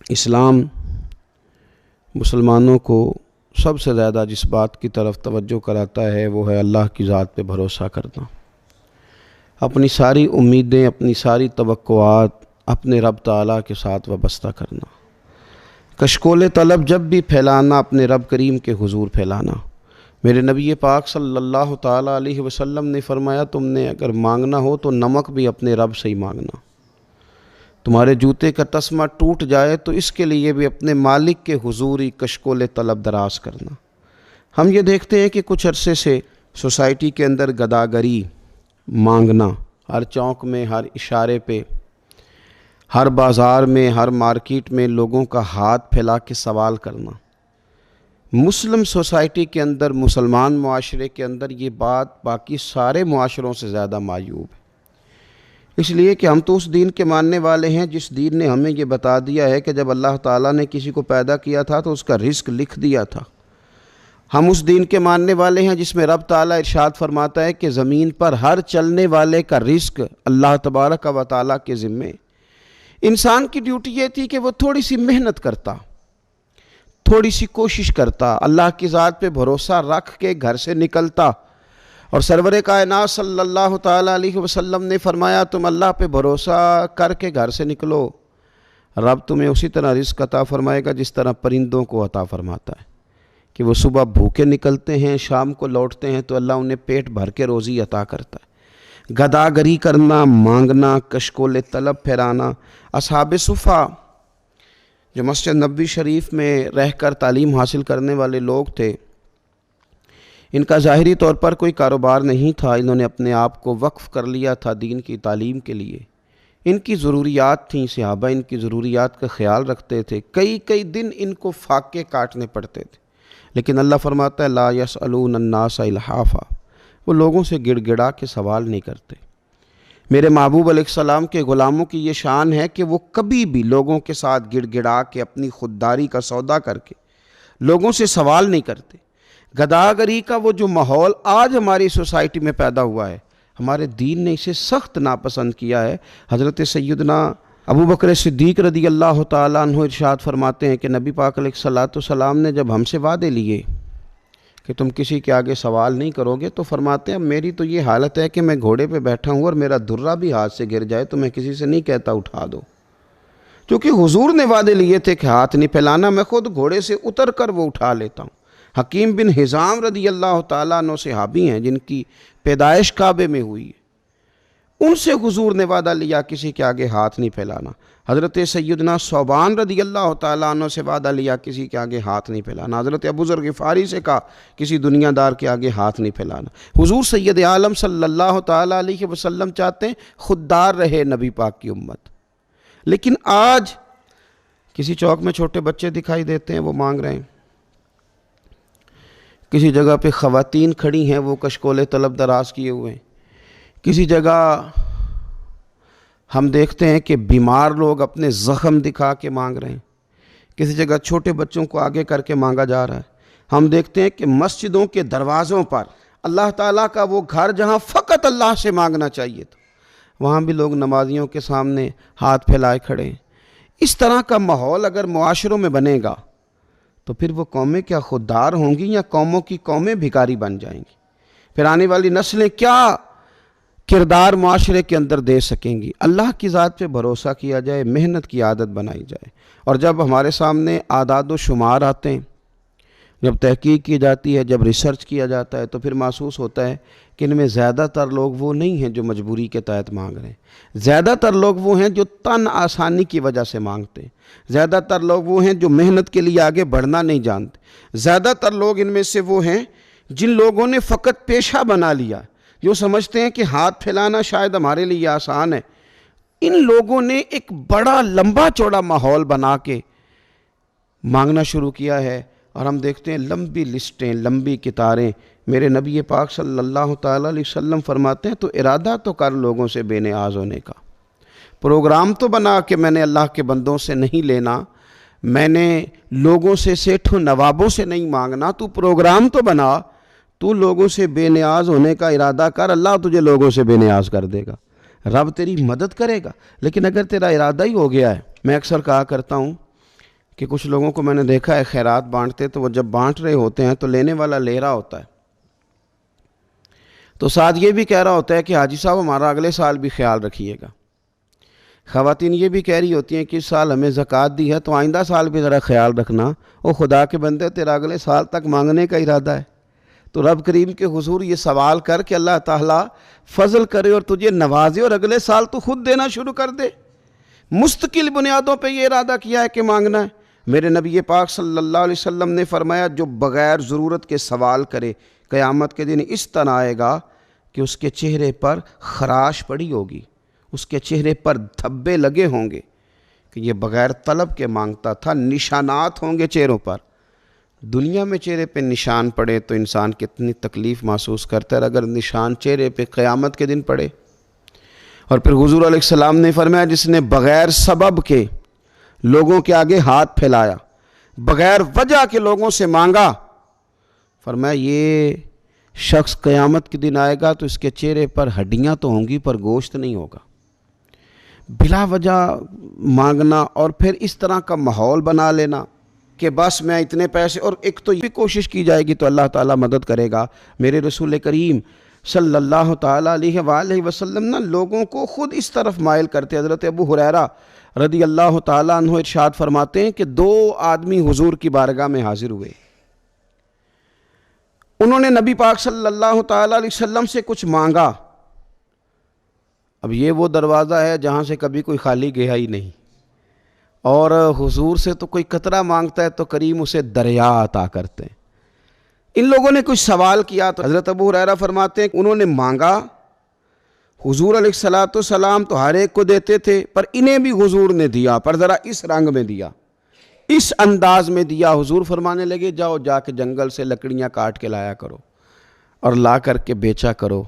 اسلام مسلمانوں کو سب سے زیادہ جس بات کی طرف توجہ کراتا ہے وہ ہے اللہ کی ذات پہ بھروسہ کرنا، اپنی ساری امیدیں، اپنی ساری توقعات اپنے رب تعالیٰ کے ساتھ وابستہ کرنا، کشکول طلب جب بھی پھیلانا اپنے رب کریم کے حضور پھیلانا۔ میرے نبی پاک صلی اللہ تعالیٰ علیہ وسلم نے فرمایا، تم نے اگر مانگنا ہو تو نمک بھی اپنے رب سے ہی مانگنا، تمہارے جوتے کا تسمہ ٹوٹ جائے تو اس کے لیے بھی اپنے مالک کے حضور ہی کشکول طلب دراز کرنا۔ ہم یہ دیکھتے ہیں کہ کچھ عرصے سے سوسائٹی کے اندر گداگری، مانگنا، ہر چوک میں، ہر اشارے پہ، ہر بازار میں، ہر مارکیٹ میں لوگوں کا ہاتھ پھیلا کے سوال کرنا، مسلم سوسائٹی کے اندر، مسلمان معاشرے کے اندر یہ بات باقی سارے معاشروں سے زیادہ معیوب ہے، اس لیے کہ ہم تو اس دین کے ماننے والے ہیں جس دین نے ہمیں یہ بتا دیا ہے کہ جب اللہ تعالیٰ نے کسی کو پیدا کیا تھا تو اس کا رزق لکھ دیا تھا۔ ہم اس دین کے ماننے والے ہیں جس میں رب تعالیٰ ارشاد فرماتا ہے کہ زمین پر ہر چلنے والے کا رزق اللہ تبارک و تعالیٰ کے ذمے۔ انسان کی ڈیوٹی یہ تھی کہ وہ تھوڑی سی محنت کرتا، تھوڑی سی کوشش کرتا، اللہ کی ذات پہ بھروسہ رکھ کے گھر سے نکلتا، اور سرور کائنات صلی اللہ تعالیٰ علیہ وسلم نے فرمایا تم اللہ پہ بھروسہ کر کے گھر سے نکلو، رب تمہیں اسی طرح رزق عطا فرمائے گا جس طرح پرندوں کو عطا فرماتا ہے کہ وہ صبح بھوکے نکلتے ہیں، شام کو لوٹتے ہیں تو اللہ انہیں پیٹ بھر کے روزی عطا کرتا ہے۔ گداگری کرنا، مانگنا، کشکول طلب پھیرانا، اصحاب صفا جو مسجد نبوی شریف میں رہ کر تعلیم حاصل کرنے والے لوگ تھے، ان کا ظاہری طور پر کوئی کاروبار نہیں تھا، انہوں نے اپنے آپ کو وقف کر لیا تھا دین کی تعلیم کے لیے۔ ان کی ضروریات تھیں، صحابہ ان کی ضروریات کا خیال رکھتے تھے، کئی دن ان کو فاقے کاٹنے پڑتے تھے، لیکن اللہ فرماتا ہے لا یسألون الناس الحافا، وہ لوگوں سے گڑ گڑا کے سوال نہیں کرتے۔ میرے محبوب علیہ السلام کے غلاموں کی یہ شان ہے کہ وہ کبھی بھی لوگوں کے ساتھ گڑ گڑا کے اپنی خودداری کا سودا کر کے لوگوں سے سوال نہیں کرتے۔ گداگری کا وہ جو ماحول آج ہماری سوسائٹی میں پیدا ہوا ہے، ہمارے دین نے اسے سخت ناپسند کیا ہے۔ حضرت سیدنا ابو بکر صدیق رضی اللہ تعالیٰ عنہ ارشاد فرماتے ہیں کہ نبی پاک علیہ السلام نے جب ہم سے وعدے لیے کہ تم کسی کے آگے سوال نہیں کرو گے، تو فرماتے ہیں میری تو یہ حالت ہے کہ میں گھوڑے پہ بیٹھا ہوں اور میرا درہ بھی ہاتھ سے گر جائے تو میں کسی سے نہیں کہتا اٹھا دو، کیونکہ حضور نے وعدے لیے تھے کہ ہاتھ نہیں پھیلانا، میں خود گھوڑے سے اتر کر وہ اٹھا لیتا ہوں۔ حکیم بن حزام رضی اللہ تعالیٰ عنہ صحابی ہیں جن کی پیدائش کعبے میں ہوئی ہے، ان سے حضور نے وعدہ لیا کسی کے آگے ہاتھ نہیں پھیلانا۔ حضرت سیدنا ثوبان رضی اللہ تعالیٰ عنہ سے وعدہ لیا کسی کے آگے ہاتھ نہیں پھیلانا۔ حضرت ابو ذر غفاری سے کہا کسی دنیا دار کے آگے ہاتھ نہیں پھیلانا۔ حضور سید عالم صلی اللہ تعالیٰ علیہ وسلم چاہتے ہیں خوددار رہے نبی پاک کی امت، لیکن آج کسی چوک میں چھوٹے بچے دکھائی دیتے ہیں وہ مانگ رہے ہیں، کسی جگہ پہ خواتین کھڑی ہیں وہ کشکول طلب دراز کیے ہوئے ہیں، کسی جگہ ہم دیکھتے ہیں کہ بیمار لوگ اپنے زخم دکھا کے مانگ رہے ہیں، کسی جگہ چھوٹے بچوں کو آگے کر کے مانگا جا رہا ہے۔ ہم دیکھتے ہیں کہ مسجدوں کے دروازوں پر اللہ تعالیٰ کا وہ گھر جہاں فقط اللہ سے مانگنا چاہیے تھا، وہاں بھی لوگ نمازیوں کے سامنے ہاتھ پھیلائے کھڑے ہیں۔ اس طرح کا ماحول اگر معاشروں میں بنے گا تو پھر وہ قومیں کیا خوددار ہوں گی یا قوموں کی قومیں بھکاری بن جائیں گی؟ پھر آنے والی نسلیں کیا کردار معاشرے کے اندر دے سکیں گی؟ اللہ کی ذات پہ بھروسہ کیا جائے، محنت کی عادت بنائی جائے، اور جب ہمارے سامنے اعداد و شمار آتے ہیں، جب تحقیق کی جاتی ہے، جب ریسرچ کیا جاتا ہے، تو پھر محسوس ہوتا ہے کہ ان میں زیادہ تر لوگ وہ نہیں ہیں جو مجبوری کے تحت مانگ رہے ہیں، زیادہ تر لوگ وہ ہیں جو تن آسانی کی وجہ سے مانگتے ہیں، زیادہ تر لوگ وہ ہیں جو محنت کے لیے آگے بڑھنا نہیں جانتے، زیادہ تر لوگ ان میں سے وہ ہیں جن لوگوں نے فقط پیشہ بنا لیا، جو سمجھتے ہیں کہ ہاتھ پھیلانا شاید ہمارے لیے آسان ہے۔ ان لوگوں نے ایک بڑا لمبا چوڑا ماحول بنا کے مانگنا شروع کیا ہے، اور ہم دیکھتے ہیں لمبی لسٹیں، لمبی قطاریں۔ میرے نبی پاک صلی اللہ تعالیٰ علیہ وسلم فرماتے ہیں تو ارادہ تو کر لوگوں سے بے نیاز ہونے کا، پروگرام تو بنا کہ میں نے اللہ کے بندوں سے نہیں لینا، میں نے لوگوں سے سیٹھوں نوابوں سے نہیں مانگنا، تو پروگرام تو بنا، تو لوگوں سے بے نیاز ہونے کا ارادہ کر، اللہ تجھے لوگوں سے بے نیاز کر دے گا، رب تیری مدد کرے گا۔ لیکن اگر تیرا ارادہ ہی ہو گیا ہے، میں اکثر کہا کرتا ہوں کہ کچھ لوگوں کو میں نے دیکھا ہے خیرات بانٹتے تو وہ جب بانٹ رہے ہوتے ہیں تو لینے والا لے رہا ہوتا ہے، تو ساتھ یہ بھی کہہ رہا ہوتا ہے کہ حاجی صاحب ہمارا اگلے سال بھی خیال رکھیے گا۔ خواتین یہ بھی کہہ رہی ہوتی ہیں کہ اس سال ہمیں زکوٰۃ دی ہے تو آئندہ سال بھی ذرا خیال رکھنا۔ او خدا کے بندے، تیرا اگلے سال تک مانگنے کا ارادہ ہے تو رب کریم کے حضور یہ سوال کر کہ اللہ تعالیٰ فضل کرے اور تجھے نوازے اور اگلے سال تو خود دینا شروع کر دے۔ مستقل بنیادوں پہ یہ ارادہ کیا ہے کہ مانگنا ہے۔ میرے نبی پاک صلی اللہ علیہ وسلم نے فرمایا جو بغیر ضرورت کے سوال کرے قیامت کے دن اس طرح آئے گا کہ اس کے چہرے پر خراش پڑی ہوگی، اس کے چہرے پر دھبے لگے ہوں گے کہ یہ بغیر طلب کے مانگتا تھا، نشانات ہوں گے چہروں پر۔ دنیا میں چہرے پہ نشان پڑے تو انسان کتنی تکلیف محسوس کرتا ہے، اگر نشان چہرے پہ قیامت کے دن پڑے۔ اور پھر حضور علیہ السلام نے فرمایا جس نے بغیر سبب کے لوگوں کے آگے ہاتھ پھیلایا، بغیر وجہ کے لوگوں سے مانگا، فرمایا یہ شخص قیامت کے دن آئے گا تو اس کے چہرے پر ہڈیاں تو ہوں گی پر گوشت نہیں ہوگا۔ بلا وجہ مانگنا اور پھر اس طرح کا ماحول بنا لینا کہ بس میں اتنے پیسے، اور ایک تو یہ بھی کوشش کی جائے گی تو اللہ تعالیٰ مدد کرے گا۔ میرے رسول کریم صلی اللہ تعالیٰ علیہ وآلہ وسلم نا لوگوں کو خود اس طرف مائل کرتے۔ حضرت ابو ہریرہ رضی اللہ تعالیٰ عنہ ارشاد فرماتے ہیں کہ 2 آدمی حضور کی بارگاہ میں حاضر ہوئے، انہوں نے نبی پاک صلی اللہ تعالیٰ علیہ وسلم سے کچھ مانگا۔ اب یہ وہ دروازہ ہے جہاں سے کبھی کوئی خالی گیا ہی نہیں، اور حضور سے تو کوئی قطرہ مانگتا ہے تو کریم اسے دریا عطا کرتے ہیں۔ ان لوگوں نے کچھ سوال کیا تو حضرت ابو ہریرہ فرماتے ہیں کہ انہوں نے مانگا، حضور علیہ السلام تو ہر ایک کو دیتے تھے پر انہیں بھی حضور نے دیا، پر ذرا اس رنگ میں دیا، اس انداز میں دیا۔ حضور فرمانے لگے جاؤ جا کے جنگل سے لکڑیاں کاٹ کے لایا کرو اور لا کر کے بیچا کرو۔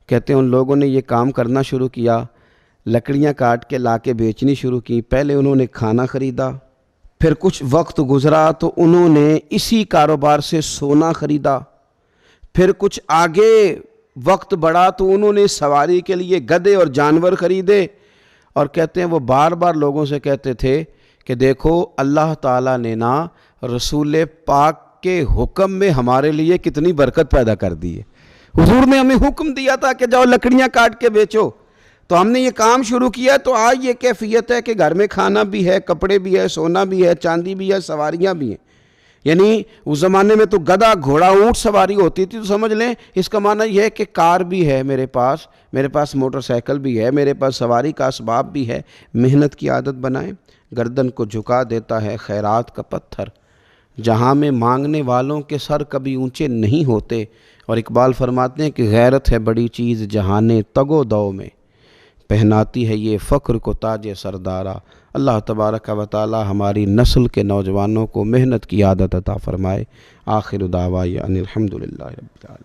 کہتے ہیں ان لوگوں نے یہ کام کرنا شروع کیا، لکڑیاں کاٹ کے لا کے بیچنی شروع کی۔ پہلے انہوں نے کھانا خریدا، پھر کچھ وقت گزرا تو انہوں نے اسی کاروبار سے سونا خریدا، پھر کچھ آگے وقت بڑھا تو انہوں نے سواری کے لیے گدھے اور جانور خریدے۔ اور کہتے ہیں وہ بار بار لوگوں سے کہتے تھے کہ دیکھو اللہ تعالیٰ نے نا رسول پاک کے حکم میں ہمارے لیے کتنی برکت پیدا کر دی ہے۔ حضور نے ہمیں حکم دیا تھا کہ جاؤ لکڑیاں کاٹ کے بیچو، تو ہم نے یہ کام شروع کیا، تو آج یہ کیفیت ہے کہ گھر میں کھانا بھی ہے، کپڑے بھی ہے، سونا بھی ہے، چاندی بھی ہے، سواریاں بھی ہیں۔ یعنی اس زمانے میں تو گدھا گھوڑا اونٹ سواری ہوتی تھی، تو سمجھ لیں اس کا معنی یہ ہے کہ کار بھی ہے میرے پاس موٹر سائیکل بھی ہے، میرے پاس سواری کا اسباب بھی ہے۔ محنت کی عادت بنائیں۔ گردن کو جھکا دیتا ہے خیرات کا پتھر، جہاں میں مانگنے والوں کے سر کبھی اونچے نہیں ہوتے۔ اور اقبال فرماتے ہیں کہ غیرت ہے بڑی چیز جہانے تگ و دو میں، پہناتی ہے یہ فخر کو تاج سردارا۔ اللہ تبارک و تعالی ہماری نسل کے نوجوانوں کو محنت کی عادت عطا فرمائے۔ آخر دعوانا ان الحمدللہ رب العالمین۔